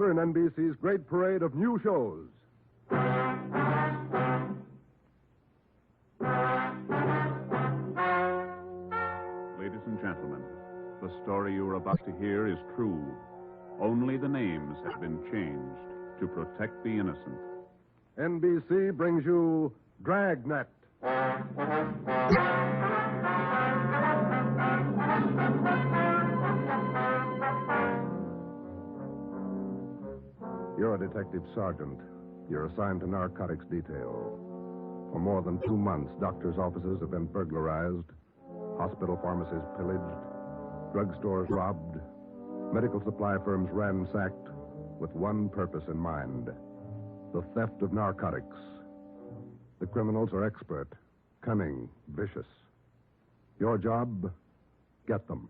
in NBC's great parade of new shows. Ladies and gentlemen, the story you are about to hear is true. Only the names have been changed to protect the innocent. NBC brings you Dragnet. You're a detective sergeant. You're assigned to narcotics detail. For more than 2 months, doctors' offices have been burglarized, hospital pharmacies pillaged, drugstores robbed, medical supply firms ransacked, with one purpose in mind: the theft of narcotics. The criminals are expert, cunning, vicious. Your job, get them.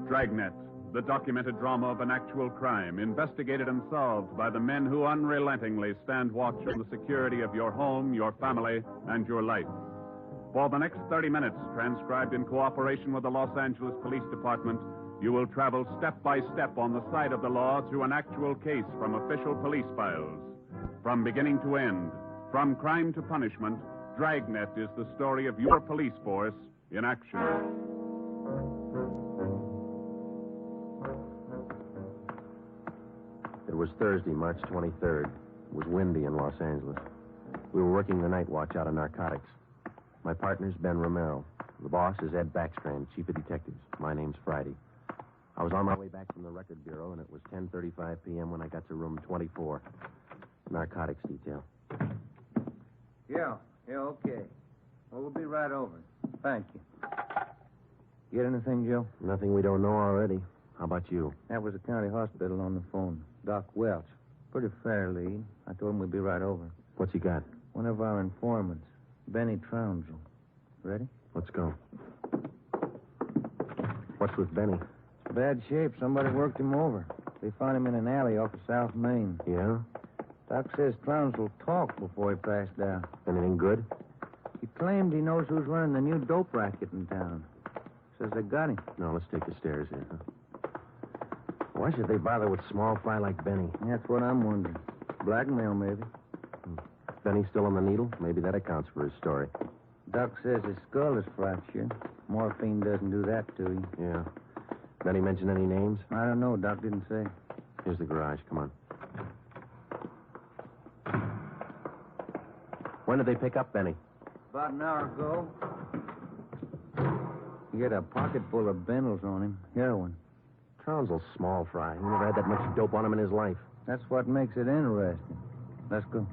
Dragnet, the documented drama of an actual crime, investigated and solved by the men who unrelentingly stand watch on the security of your home, your family, and your life. For the next 30 minutes, transcribed in cooperation with the Los Angeles Police Department, you will travel step by step on the side of the law through an actual case from official police files. From beginning to end, from crime to punishment, Dragnet is the story of your police force in action. It was Thursday, March 23rd. It was windy in Los Angeles. We were working the night watch out of narcotics. My partner's Ben Romero. The boss is Ed Backstrand, chief of detectives. My name's Friday. I was on my way back from the record bureau, and it was 10:35 p.m. when I got to room 24. Narcotics detail. Yeah, okay. Well, we'll be right over. Thank you. Get anything, Joe? Nothing we don't know already. How about you? That was the county hospital on the phone. Doc Welch. Pretty fair lead. I told him we'd be right over. What's he got? One of our informants, Benny Trounsel. Ready? Let's go. What's with Benny? Bad shape. Somebody worked him over. They found him in an alley off of South Main. Yeah? Doc says Trounsel talked before he passed out. Anything good? He claimed he knows who's running the new dope racket in town. Says they got him. No, let's take the stairs here, huh? Why should they bother with small fry like Benny? That's what I'm wondering. Blackmail, maybe. Benny's still on the needle? Maybe that accounts for his story. Doc says his skull is fractured. Morphine doesn't do that to you. Yeah. Benny mention any names? I don't know. Doc didn't say. Here's the garage. Come on. When did they pick up Benny? About an hour ago. He had a pocket full of bundles on him. Heroin. Trounsel's small fry. He never had that much dope on him in his life. That's what makes it interesting. Let's go.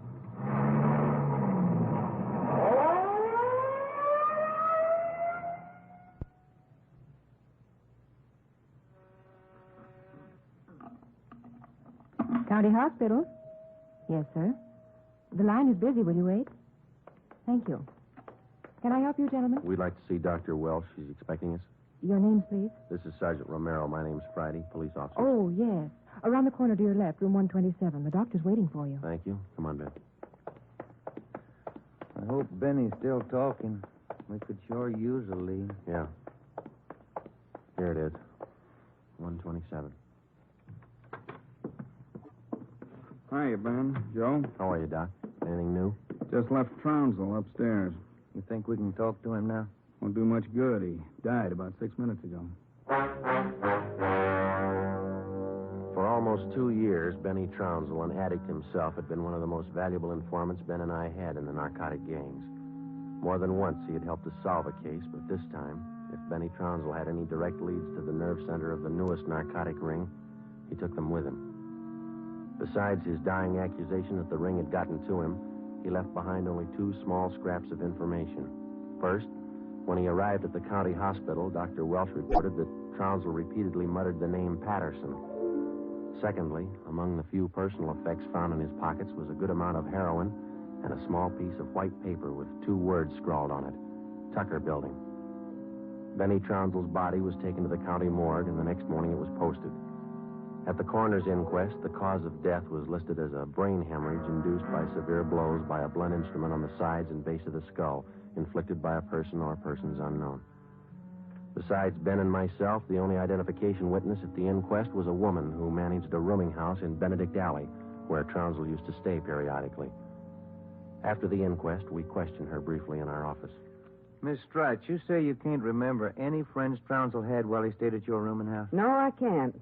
County Hospital? Yes, sir. The line is busy. Will you wait? Thank you. Can I help you, gentlemen? We'd like to see Dr. Welsh. She's expecting us. Your names, please? This is Sergeant Romero. My name's Friday, police officer. Oh, yes. Around the corner to your left, room 127. The doctor's waiting for you. Thank you. Come on, Ben. I hope Benny's still talking. We could sure use a lead. Yeah. Here it is. 127. Hiya, Ben. Joe? How are you, Doc? Anything new? Just left Trounsel upstairs. You think we can talk to him now? Won't do much good. He died about 6 minutes ago. For almost 2 years, Benny Trounsel, an addict himself, had been one of the most valuable informants Ben and I had in the narcotic gangs. More than once, he had helped us solve a case, but this time, if Benny Trounsel had any direct leads to the nerve center of the newest narcotic ring, he took them with him. Besides his dying accusation that the ring had gotten to him, he left behind only 2 small scraps of information. First, when he arrived at the county hospital, Dr. Welsh reported that Trounsel repeatedly muttered the name Patterson. Secondly, among the few personal effects found in his pockets was a good amount of heroin and a small piece of white paper with 2 words scrawled on it: Tucker Building. Benny Trounsel's body was taken to the county morgue, and the next morning it was posted. At the coroner's inquest, the cause of death was listed as a brain hemorrhage induced by severe blows by a blunt instrument on the sides and base of the skull, inflicted by a person or persons unknown. Besides Ben and myself, the only identification witness at the inquest was a woman who managed a rooming house in Benedict Alley, where Trounsel used to stay periodically. After the inquest, we questioned her briefly in our office. Miss Strite, you say you can't remember any friends Trounsel had while he stayed at your rooming house? No, I can't.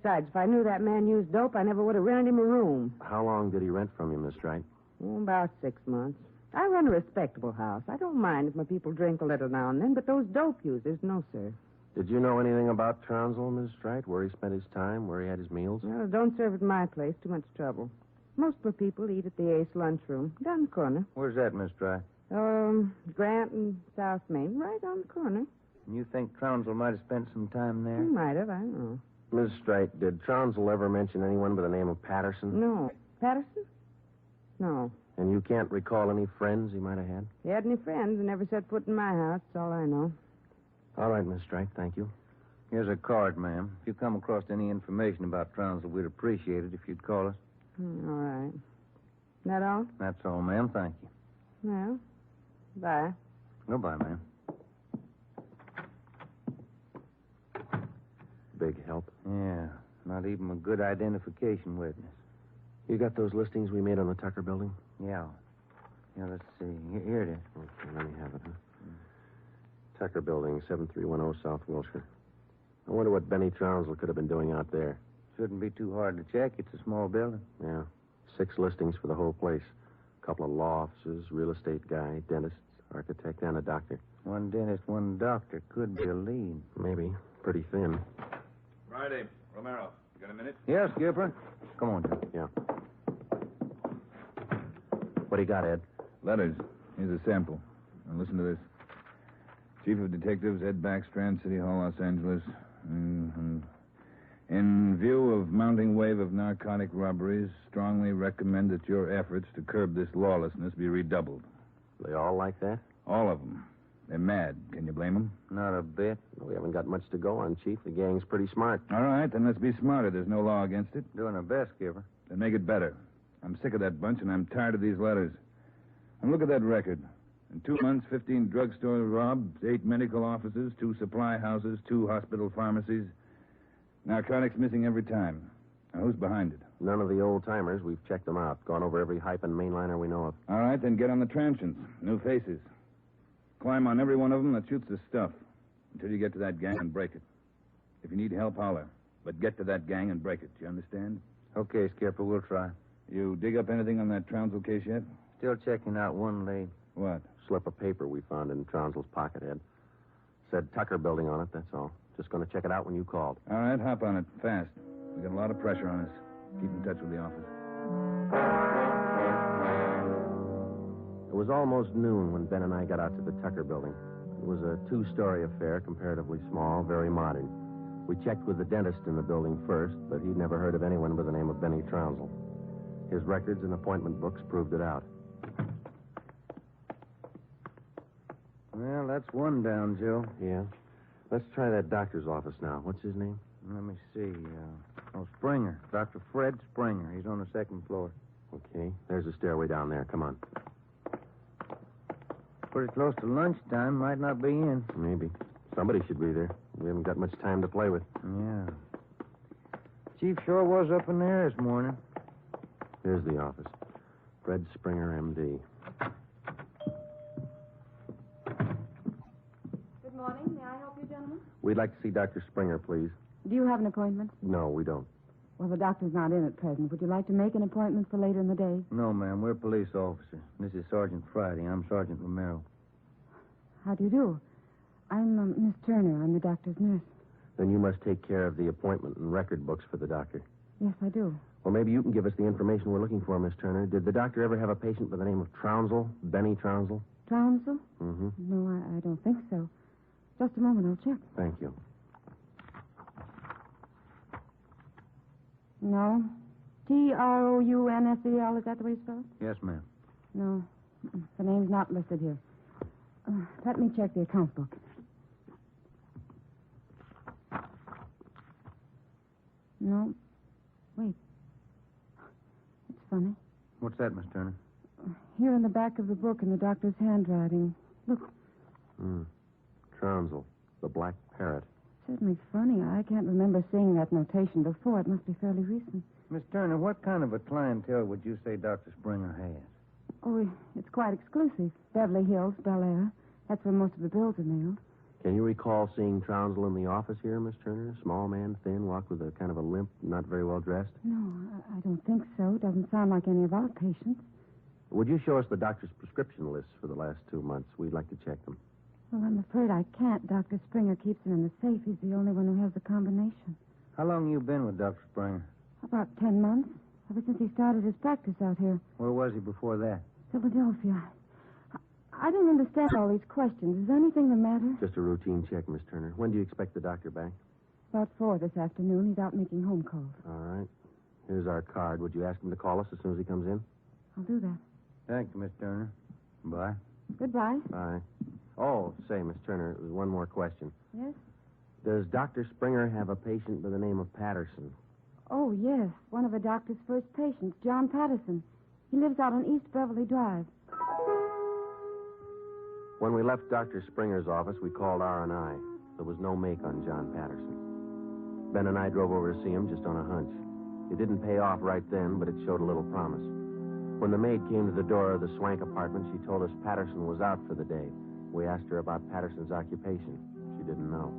Besides, if I knew that man used dope, I never would have rented him a room. How long did he rent from you, Miss Strite? About 6 months. I run a respectable house. I don't mind if my people drink a little now and then, but those dope users, no, sir. Did you know anything about Trounsel, Miss Strite? Where he spent his time, where he had his meals? Well, don't serve at my place. Too much trouble. Most of the people eat at the Ace lunchroom, down the corner. Where's that, Miss Strite? Grant and South Main, right on the corner. You think Trounsel might have spent some time there? He might have, I don't know. Miss Strite, did Trounsel ever mention anyone by the name of Patterson? No. Patterson? No. And you can't recall any friends he might have had? He had any friends and never set foot in my house. That's all I know. All right, Miss Strite, thank you. Here's a card, ma'am. If you come across any information about Trounsel, we'd appreciate it if you'd call us. All right. That all? That's all, ma'am. Thank you. Well, bye. Goodbye, ma'am. Big help. Yeah, not even a good identification witness. You got those listings we made on the Tucker building? Yeah. Yeah, let's see. Here it is. Okay, let me have it, huh? Tucker building, 7310 South Wilshire. I wonder what Benny Trounsel could have been doing out there. Shouldn't be too hard to check. It's a small building. Yeah. 6 listings for the whole place. A couple of law offices, real estate guy, dentist, architect, and a doctor. One dentist, one doctor. Could be a lead. Maybe. Pretty thin. Friday, Romero. You got a minute? Yes, Skipper. Come on, Joe. Yeah. What do you got, Ed? Letters. Here's a sample. Now listen to this. Chief of Detectives, Ed Backstrand, City Hall, Los Angeles. In view of mounting wave of narcotic robberies, strongly recommend that your efforts to curb this lawlessness be redoubled. They all like that? All of them. They're mad. Can you blame them? Not a bit. We haven't got much to go on, Chief. The gang's pretty smart. All right, then let's be smarter. There's no law against it. Doing our best, Skipper. Then make it better. I'm sick of that bunch, and I'm tired of these letters. And look at that record. In 2 months, 15 drugstores robbed, 8 medical offices, 2 supply houses, 2 hospital pharmacies. Narcotics missing every time. Now, who's behind it? None of the old-timers. We've checked them out. Gone over every hype and mainliner we know of. All right, then get on the transients. New faces. Climb on every one of them that shoots the stuff until you get to that gang and break it. If you need help, holler. But get to that gang and break it. You understand? Okay, Skipper, we'll try. You dig up anything on that Trounsel case yet? Still checking out one lead. What? Slip of paper we found in Trounsel's pocket, Ed. Said Tucker building on it, that's all. Just going to check it out when you called. All right, hop on it, fast. We got a lot of pressure on us. Keep in touch with the office. It was almost noon when Ben and I got out to the Tucker building. It was a 2-story affair, comparatively small, very modern. We checked with the dentist in the building first, but he'd never heard of anyone by the name of Benny Trounsel. His records and appointment books proved it out. Well, that's one down, Joe. Yeah? Let's try that doctor's office now. What's his name? Let me see. Springer. Dr. Fred Springer. He's on the 2nd floor. Okay. There's a stairway down there. Come on. Pretty close to lunchtime. Might not be in. Maybe. Somebody should be there. We haven't got much time to play with. Yeah. Chief sure was up in there this morning. Here's the office. Fred Springer, M.D. Good morning. May I help you, gentlemen? We'd like to see Dr. Springer, please. Do you have an appointment? No, we don't. Well, the doctor's not in at present. Would you like to make an appointment for later in the day? No, ma'am. We're police officers. This is Sergeant Friday. I'm Sergeant Romero. How do you do? I'm Miss Turner. I'm the doctor's nurse. Then you must take care of the appointment and record books for the doctor. Yes, I do. Well, maybe you can give us the information we're looking for, Miss Turner. Did the doctor ever have a patient by the name of Trounsel? Benny Trounsel? Trounsel? Mm-hmm. No, I don't think so. Just a moment. I'll check. Thank you. No. Trounsel, is that the way you spell it? Yes, ma'am. No. The name's not listed here. Let me check the account book. No. Wait. It's funny. What's that, Miss Turner? Here in the back of the book in the doctor's handwriting. Look. Trounsel. The Black Parrot. Certainly funny. I can't remember seeing that notation before. It must be fairly recent. Miss Turner, what kind of a clientele would you say Dr. Springer has? Oh, it's quite exclusive. Beverly Hills, Bel Air. That's where most of the bills are mailed. Can you recall seeing Trounsel in the office here, Miss Turner? Small man, thin, walked with a kind of a limp, not very well dressed. No, I don't think so. Doesn't sound like any of our patients. Would you show us the doctor's prescription lists for the last 2 months? We'd like to check them. Well, I'm afraid I can't. Dr. Springer keeps them in the safe. He's the only one who has the combination. How long you been with Dr. Springer? About 10 months. Ever since he started his practice out here. Where was he before that? Philadelphia. I don't understand all these questions. Is there anything the matter? Just a routine check, Miss Turner. When do you expect the doctor back? About 4 this afternoon. He's out making home calls. All right. Here's our card. Would you ask him to call us as soon as he comes in? I'll do that. Thank you, Miss Turner. Bye. Goodbye. Bye. Oh, say, Miss Turner, there's one more question. Yes? Does Dr. Springer have a patient by the name of Patterson? Oh, yes. One of the doctor's first patients, John Patterson. He lives out on East Beverly Drive. When we left Dr. Springer's office, we called R&I. There was no make on John Patterson. Ben and I drove over to see him just on a hunch. It didn't pay off right then, but it showed a little promise. When the maid came to the door of the Swank apartment, she told us Patterson was out for the day. We asked her about Patterson's occupation. She didn't know.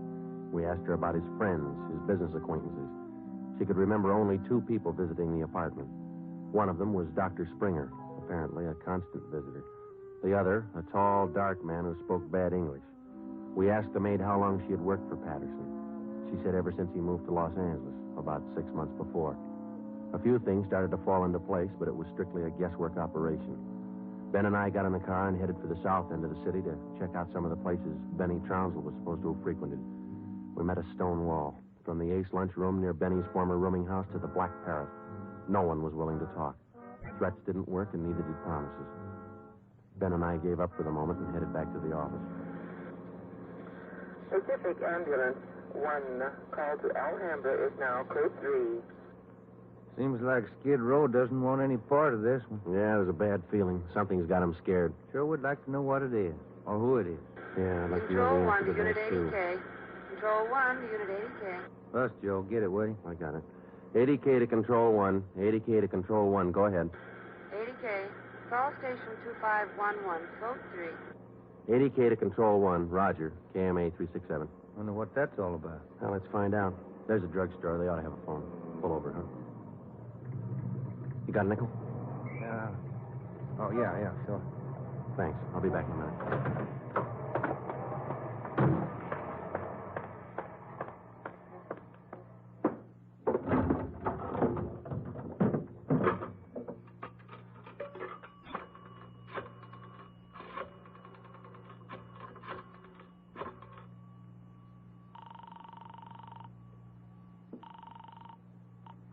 We asked her about his friends, his business acquaintances. She could remember only 2 people visiting the apartment. One of them was Dr. Springer, apparently a constant visitor. The other, a tall, dark man who spoke bad English. We asked the maid how long she had worked for Patterson. She said ever since he moved to Los Angeles, about 6 months before. A few things started to fall into place, but it was strictly a guesswork operation. Ben and I got in the car and headed for the south end of the city to check out some of the places Benny Trounsel was supposed to have frequented. We met a stone wall. From the Ace lunchroom near Benny's former rooming house to the Black Parrot. No one was willing to talk. Threats didn't work, and neither did promises. Ben and I gave up for the moment and headed back to the office. Pacific Ambulance 1, call to Alhambra is now code 3. Seems like Skid Row doesn't want any part of this one. Yeah, there's a bad feeling. Something's got him scared. Sure would like to know what it is, or who it is. Yeah, I'd like to know Control the 1 answer to to Unit that, too. 80K. Control 1 to Unit 80K. Bus, Joe. Get it, will you? I got it. 80K to Control 1. 80K to Control 1. Go ahead. 80K. Call station 2511, code 3. 80K to Control 1. Roger. KMA 367. Wonder what that's all about. Now, let's find out. There's a drugstore. They ought to have a phone. Pull over, huh? You got a nickel? Oh, yeah, sure. Thanks. I'll be back in a minute.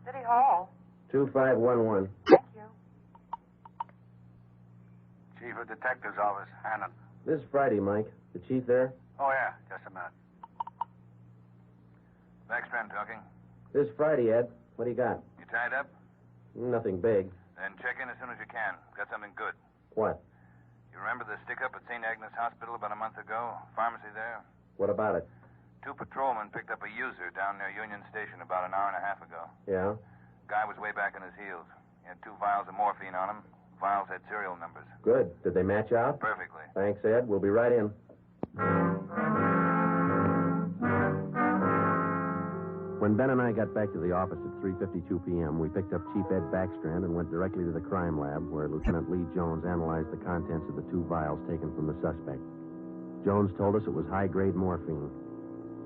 City Hall. 2511. Thank you. Chief of Detective's Office, Hannon. This Friday, Mike. The chief there? Oh, yeah, just a minute. Backstrand talking. This Friday, Ed. What do you got? You tied up? Nothing big. Then check in as soon as you can. Got something good. What? You remember the stick-up at St. Agnes Hospital about a month ago? Pharmacy there? What about it? 2 patrolmen picked up a user down near Union Station about an hour and a half ago. Yeah? Guy was way back on his heels. He had 2 vials of morphine on him. Vials had serial numbers. Good. Did they match out? Perfectly. Thanks, Ed. We'll be right in. When Ben and I got back to the office at 3:52 p.m., we picked up Chief Ed Backstrand and went directly to the crime lab, where Lieutenant Lee Jones analyzed the contents of the 2 vials taken from the suspect. Jones told us it was high-grade morphine.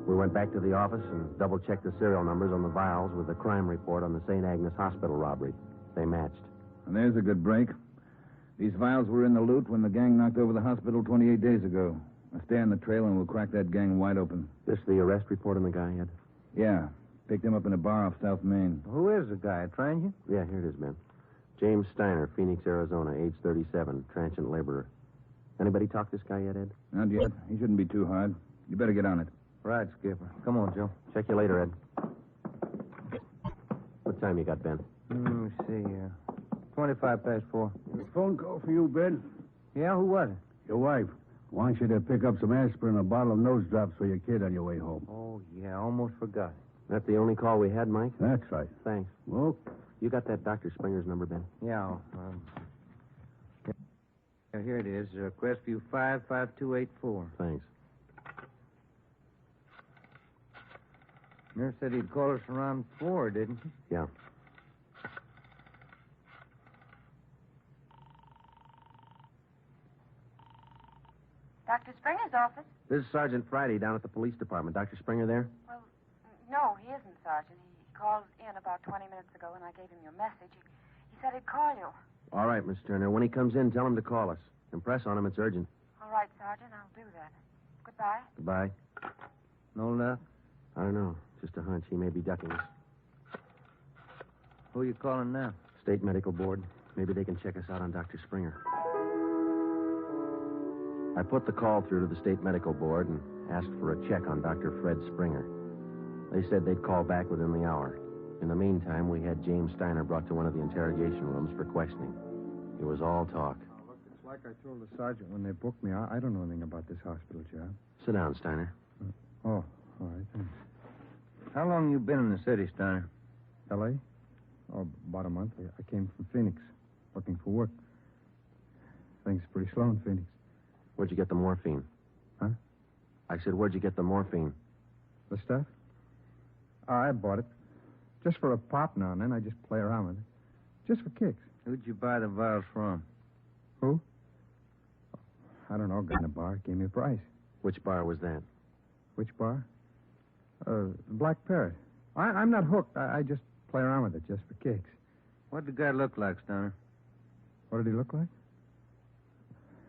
We went back to the office and double-checked the serial numbers on the vials with the crime report on the St. Agnes Hospital robbery. They matched. And there's a good break. These vials were in the loot when the gang knocked over the hospital 28 days ago. Now stay on the trail and we'll crack that gang wide open. This the arrest report on the guy, Ed? Yeah. Picked him up in a bar off South Main. Who is the guy? Transient? Yeah, here it is, Ben. James Steiner, Phoenix, Arizona, age 37, transient laborer. Anybody talk this guy yet, Ed? Not yet. He shouldn't be too hard. You better get on it. Right, Skipper. Come on, Joe. Check you later, Ed. What time you got, Ben? Let me see here. 25 past 4. A phone call for you, Ben. Yeah, who was it? Your wife. Want you to pick up some aspirin and a bottle of nose drops for your kid on your way home. Oh, yeah, almost forgot. That the only call we had, Mike? That's right. Thanks. Well, You got that Dr. Springer's number, Ben? Yeah, here it is. Crestview 55284. Thanks. Nurse said he'd call us around 4, didn't he? Yeah. Dr. Springer's office? This is Sergeant Friday down at the police department. Dr. Springer there? Well, no, he isn't, Sergeant. He called in about 20 minutes ago, and I gave him your message. He said he'd call you. All right, Miss Turner. When he comes in, tell him to call us. Impress on him it's urgent. All right, Sergeant, I'll do that. Goodbye. Goodbye. No luck? I don't know. Just a hunch. He may be ducking us. Who are you calling now? State Medical Board. Maybe they can check us out on Dr. Springer. I put the call through to the State Medical Board and asked for a check on Dr. Fred Springer. They said they'd call back within the hour. In the meantime, we had James Steiner brought to one of the interrogation rooms for questioning. It was all talk. Look, it's like I told the sergeant when they booked me. I don't know anything about this hospital job. Sit down, Steiner. Oh, all right, thanks. How long you been in the city, Steiner? L.A.? Oh, about a month. I came from Phoenix, looking for work. Things are pretty slow in Phoenix. Where'd you get the morphine? Huh? I said, where'd you get the morphine? The stuff? I bought it. Just for a pop now and then. I just play around with it. Just for kicks. Who'd you buy the vials from? Who? I don't know. Guy in a bar. Gave me a price. Which bar was that? Which bar? The Black Parrot. I'm not hooked. I just play around with it just for kicks. What did the guy look like, Steiner? What did he look like?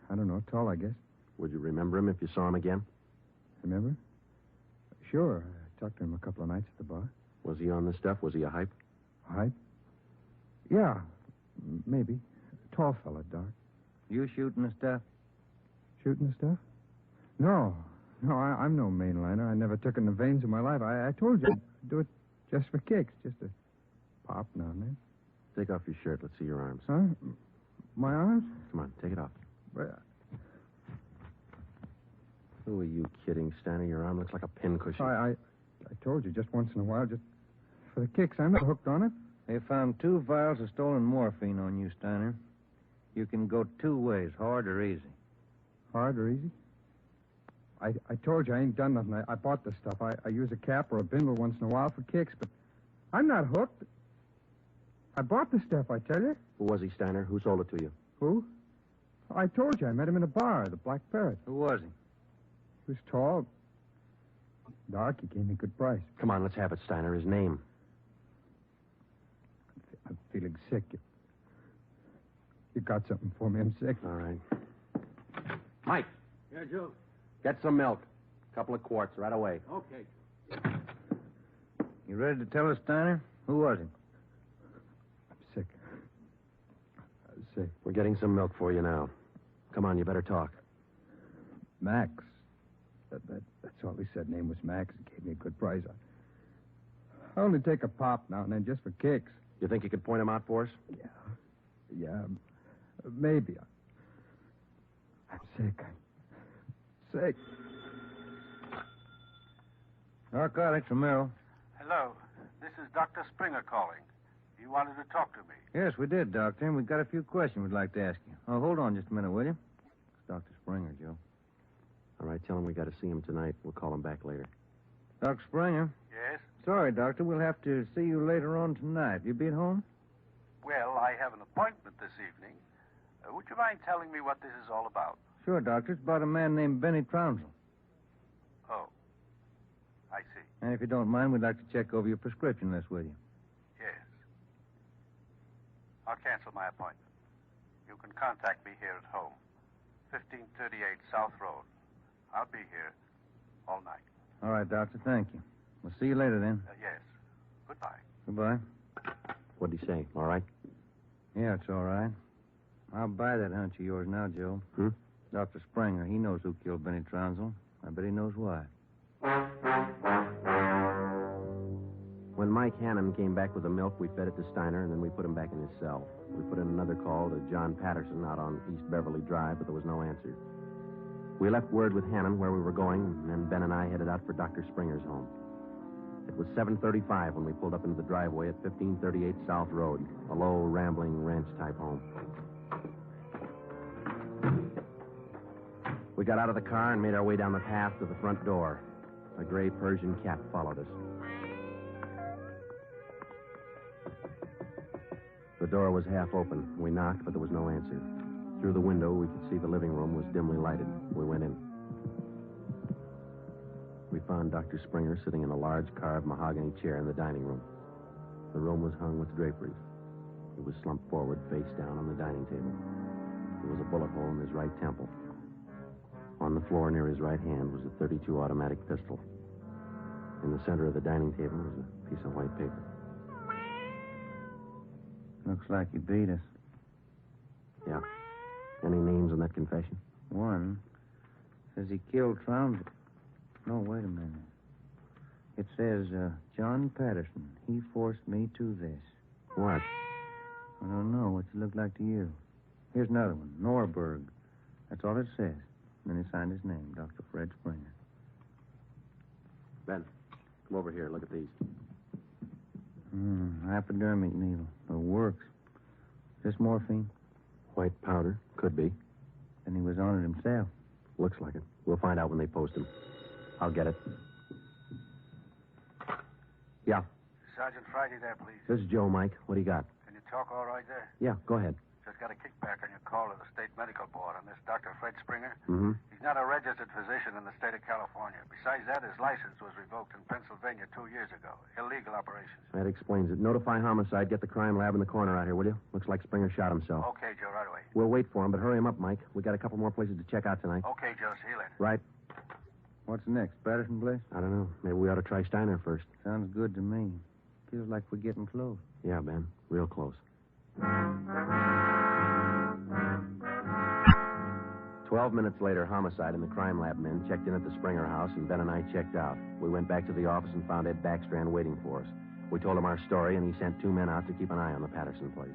I don't know. Tall, I guess. Would you remember him if you saw him again? Remember? Sure. I talked to him a couple of nights at the bar. Was he on this stuff? Was he a hype? Hype? Yeah, maybe. Tall fella, dark. You shooting the stuff? Shooting the stuff? No. No, I'm no mainliner. I never took it in the veins of my life. I told you I'd do it just for kicks. Just a pop now and then. Take off your shirt. Let's see your arms. Huh? My arms? Come on, take it off. Well, Who are you kidding, Steiner? Your arm looks like a pincushion. I told you, just once in a while, just for the kicks. I'm not hooked on it. They found 2 vials of stolen morphine on you, Steiner. You can go 2 ways, hard or easy. Hard or easy? I told you I ain't done nothing. I bought this stuff. I use a cap or a bindle once in a while for kicks, but I'm not hooked. I bought the stuff, I tell you. Who was he, Steiner? Who sold it to you? Who? I told you. I met him in a bar, the Black Parrot. Who was he? He was tall. Dark. He gave me a good price. Come on, let's have it, Steiner. His name. I'm feeling sick. You got something for me? I'm sick. All right. Mike. Yeah, Joe. Get some milk. A couple of quarts right away. Okay. You ready to tell us, Steiner? Who was he? I'm sick. I'm sick. We're getting some milk for you now. Come on, you better talk. Max. That's all he said. Name was Max. He gave me a good price. I only take a pop now and then just for kicks. You think you could point him out for us? Yeah, maybe. I'm sick. Sick. Narcotics, Romero. Hello. This is Dr. Springer calling. You wanted to talk to me. Yes, we did, Doctor, and we've got a few questions we'd like to ask you. Oh, hold on just a minute, will you? It's Dr. Springer, Joe. All right, tell him we got to see him tonight. We'll call him back later. Dr. Springer? Yes? Sorry, Doctor. We'll have to see you later on tonight. You be at home? Well, I have an appointment this evening. Would you mind telling me what this is all about? Sure, Doctor. It's about a man named Benny Trounsel. Oh. I see. And if you don't mind, we'd like to check over your prescription list with you. Yes. I'll cancel my appointment. You can contact me here at home. 1538 South Road. I'll be here all night. All right, Doctor. Thank you. We'll see you later, then. Yes. Goodbye. Goodbye. What'd he say? All right? Yeah, it's all right. I'll buy that hunch of yours now, Joe. Dr. Springer, he knows who killed Benny Trounsel. I bet he knows why. When Mike Hannum came back with the milk, we fed it to Steiner, and then we put him back in his cell. We put in another call to John Patterson out on East Beverly Drive, but there was no answer. We left word with Hannon where we were going, and then Ben and I headed out for Dr. Springer's home. It was 7:35 when we pulled up into the driveway at 1538 South Road, a low, rambling ranch-type home. We got out of the car and made our way down the path to the front door. A gray Persian cat followed us. The door was half open. We knocked, but there was no answer. Through the window, we could see the living room was dimly lighted. We went in. We found Dr. Springer sitting in a large carved mahogany chair in the dining room. The room was hung with draperies. He was slumped forward, face down on the dining table. There was a bullet hole in his right temple. On the floor near his right hand was a .32 automatic pistol. In the center of the dining table was a piece of white paper. Looks like you beat us. Yeah. Any names on that confession? One says he killed Trounsel. No, wait a minute. It says, John Patterson. He forced me to this. What? I don't know. What's it look like to you? Here's another one. Norberg. That's all it says. And then he signed his name, Dr. Fred Springer. Ben, come over here. Look at these. Hypodermic needle. It works. Is this morphine? White powder. Could be. Then he was on it himself. Looks like it. We'll find out when they post him. I'll get it. Yeah. Sergeant Friday there, please. This is Joe, Mike. What do you got? Can you talk all right there? Yeah, go ahead. Just got a kickback on your call to the state medical board on this Dr. Fred Springer. Mm-hmm. He's not a registered physician in the state of California. Besides that, his license was revoked in Pennsylvania 2 years ago. Illegal operations. That explains it. Notify homicide. Get the crime lab in the corner out here, will you? Looks like Springer shot himself. Okay, Joe, right away. We'll wait for him, but hurry him up, Mike. We got a couple more places to check out tonight. Okay, Joe, see you later. Right. What's next? Patterson place? I don't know. Maybe we ought to try Steiner first. Sounds good to me. Feels like we're getting close. Yeah, Ben. Real close. 12 minutes later, homicide and the crime lab men checked in at the Springer house, and Ben and I checked out. We went back to the office and found Ed Backstrand waiting for us. We told him our story, and he sent 2 men out to keep an eye on the Patterson place.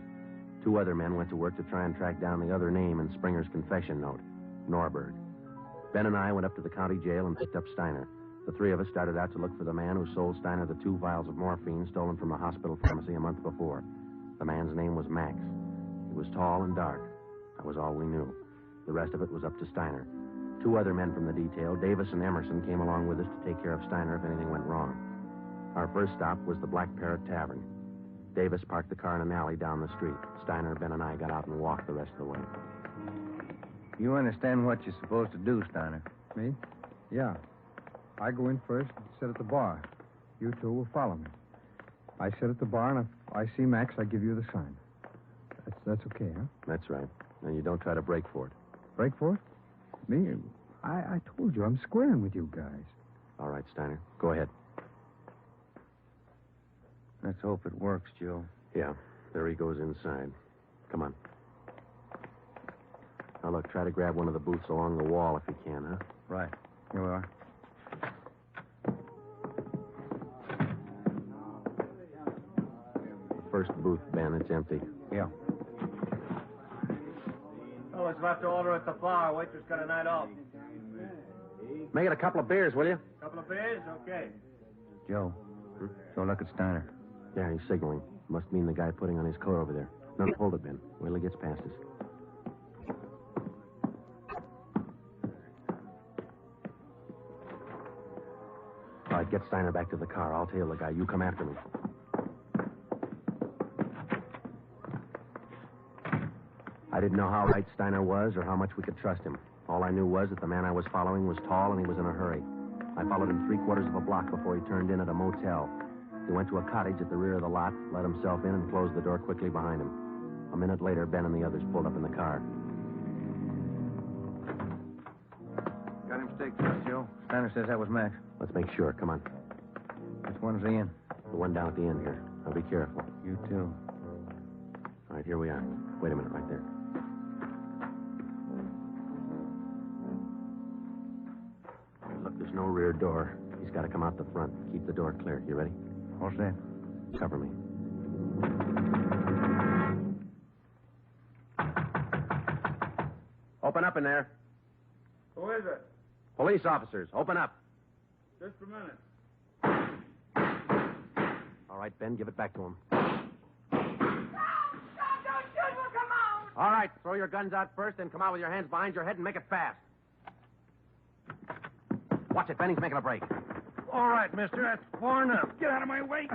2 other men went to work to try and track down the other name in Springer's confession note, Norberg. Ben and I went up to the county jail and picked up Steiner. The 3 of us started out to look for the man who sold Steiner the 2 vials of morphine stolen from a hospital pharmacy a month before. The man's name was Max. He was tall and dark. That was all we knew. The rest of it was up to Steiner. 2 other men from the detail, Davis and Emerson, came along with us to take care of Steiner if anything went wrong. Our first stop was the Black Parrot Tavern. Davis parked the car in an alley down the street. Steiner, Ben, and I got out and walked the rest of the way. You understand what you're supposed to do, Steiner? Me? Yeah. I go in first and sit at the bar. You 2 will follow me. I sit at the bar, and if I see Max, I give you the sign. That's okay, huh? That's right. And you don't try to break for it. Break for it? Me? I told you, I'm squaring with you guys. All right, Steiner. Go ahead. Let's hope it works, Joe. Yeah. There he goes inside. Come on. Now, look, try to grab one of the booths along the wall if you can, huh? Right. Here we are. First booth, Ben. It's empty. Yeah. Oh, it's about to order at the bar. Waitress got a night off. Make it a couple of beers, will you? Couple of beers? Okay. Joe, so look at Steiner. Yeah, he's signaling. Must mean the guy putting on his coat over there. No, hold it, Ben. Wait till he gets past us. All right, get Steiner back to the car. I'll tail the guy. You come after me. I didn't know how right Steiner was or how much we could trust him. All I knew was that the man I was following was tall and he was in a hurry. I followed him 3/4 of a block before he turned in at a motel. He went to a cottage at the rear of the lot, let himself in, and closed the door quickly behind him. A minute later, Ben and the others pulled up in the car. Got him staked first, Joe. Steiner says that was Max. Let's make sure. Come on. Which one's he in? The one down at the end here. Now be careful. You too. All right, here we are. Wait a minute right there. Look, there's no rear door. He's got to come out the front. Keep the door clear. You ready? All set. Cover me. Open up in there. Who Who is it? Police officers, open up. Just a minute. All right, Ben, give it back to him. Don't shoot! We'll come out! All right, throw your guns out first, then come out with your hands behind your head and make it fast. Watch it, Ben. He's making a break. All right, mister. That's far enough. Get out of my way.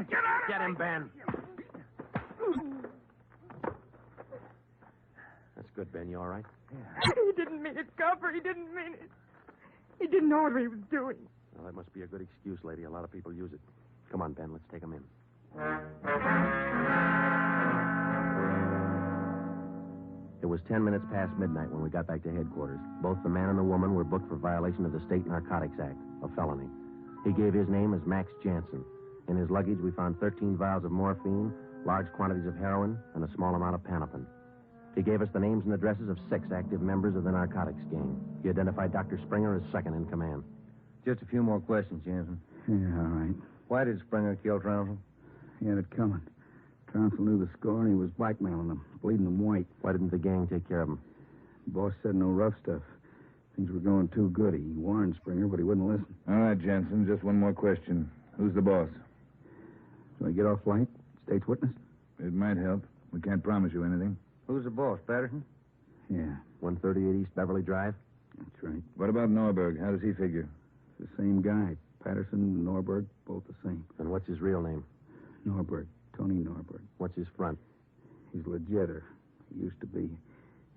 Get him, Ben. That's good, Ben. You all right? He didn't mean it, Copper. He didn't mean it. He didn't know what he was doing. Well, that must be a good excuse, lady. A lot of people use it. Come on, Ben. Let's take him in. It was 10 minutes past midnight when we got back to headquarters. Both the man and the woman were booked for violation of the State Narcotics Act, a felony. He gave his name as Max Jansen. In his luggage, we found 13 vials of morphine, large quantities of heroin, and a small amount of Panopin. He gave us the names and addresses of 6 active members of the narcotics gang. He identified Dr. Springer as second in command. Just a few more questions, Jansen. Yeah, all right. Why did Springer kill Trounsel? He had it coming. Trounsel knew the score, and he was blackmailing them, bleeding them white. Why didn't the gang take care of him? The boss said no rough stuff. Things were going too good. He warned Springer, but he wouldn't listen. All right, Jensen, just one more question. Who's the boss? So I get off light? State's witness? It might help. We can't promise you anything. Who's the boss, Patterson? Yeah. 138 East Beverly Drive? That's right. What about Norberg? How does he figure? It's the same guy. Patterson and Norberg, both the same. And what's his real name? Norberg. Tony Norberg. What's his front? He's legitter. He used to be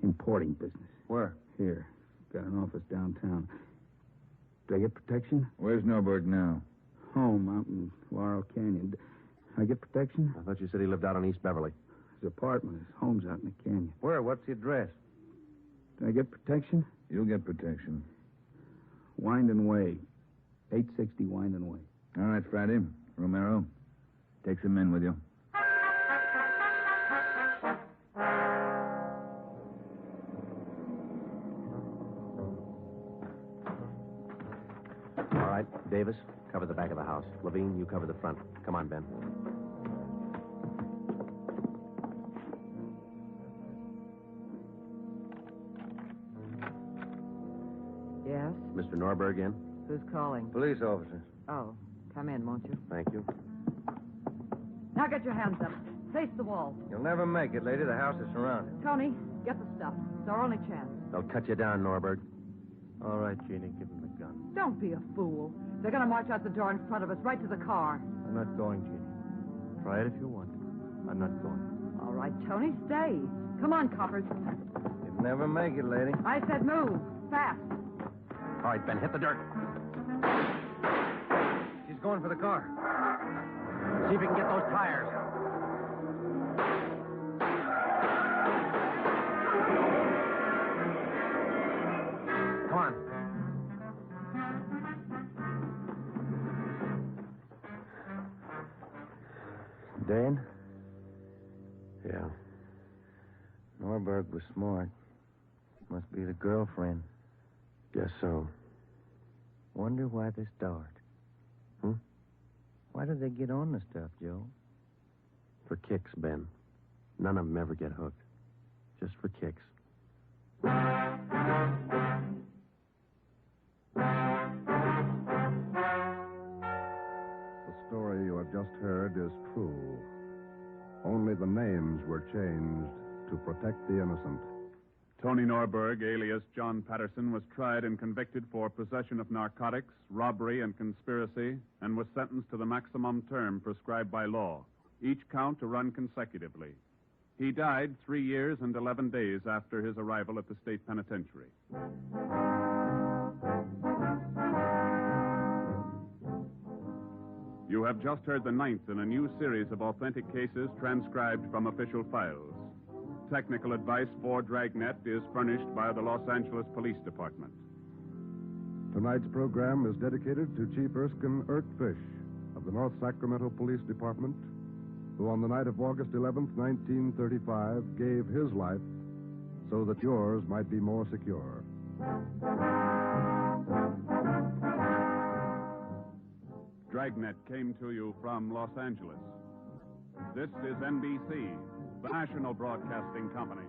importing business. Where? Here. Got an office downtown. Do I get protection? Where's Norberg now? Home out in Laurel Canyon. Do I get protection? I thought you said he lived out on East Beverly. His apartment. His home's out in the canyon. Where? What's the address? Do I get protection? You'll get protection. Winding Way. 860 Winding Way. All right, Friday. Romero, take some men with you. All right, Davis, cover the back of the house. Levine, you cover the front. Come on, Ben. Yes? Mr. Norberg in? Who's calling? Police officers. Oh, come in, won't you? Thank you. Now get your hands up. Face the wall. You'll never make it, lady. The house is surrounded. Tony, get the stuff. It's our only chance. They'll cut you down, Norberg. All right, Jeannie, give him the gun. Don't be a fool. They're going to march out the door in front of us, right to the car. I'm not going, Jeannie. Try it if you want. I'm not going. All right, Tony, stay. Come on, coppers. You'll never make it, lady. I said move. Fast. All right, Ben, hit the dirt. She's going for the car. See if you can get those tires. Come on. Dan? Yeah. Norberg was smart. Must be the girlfriend. Guess so. Wonder why they start. Why do they get on the stuff, Joe? For kicks, Ben. None of them ever get hooked. Just for kicks. The story you have just heard is true. Only the names were changed to protect the innocent. Tony Norberg, alias John Patterson, was tried and convicted for possession of narcotics, robbery, and conspiracy, and was sentenced to the maximum term prescribed by law, each count to run consecutively. He died 3 years and 11 days after his arrival at the state penitentiary. You have just heard the 9th in a new series of authentic cases transcribed from official files. Technical advice for Dragnet is furnished by the Los Angeles Police Department. Tonight's program is dedicated to Chief Erskine Fish of the North Sacramento Police Department, who on the night of August 11th, 1935, gave his life so that yours might be more secure. Dragnet came to you from Los Angeles. This is NBC, the national broadcasting company.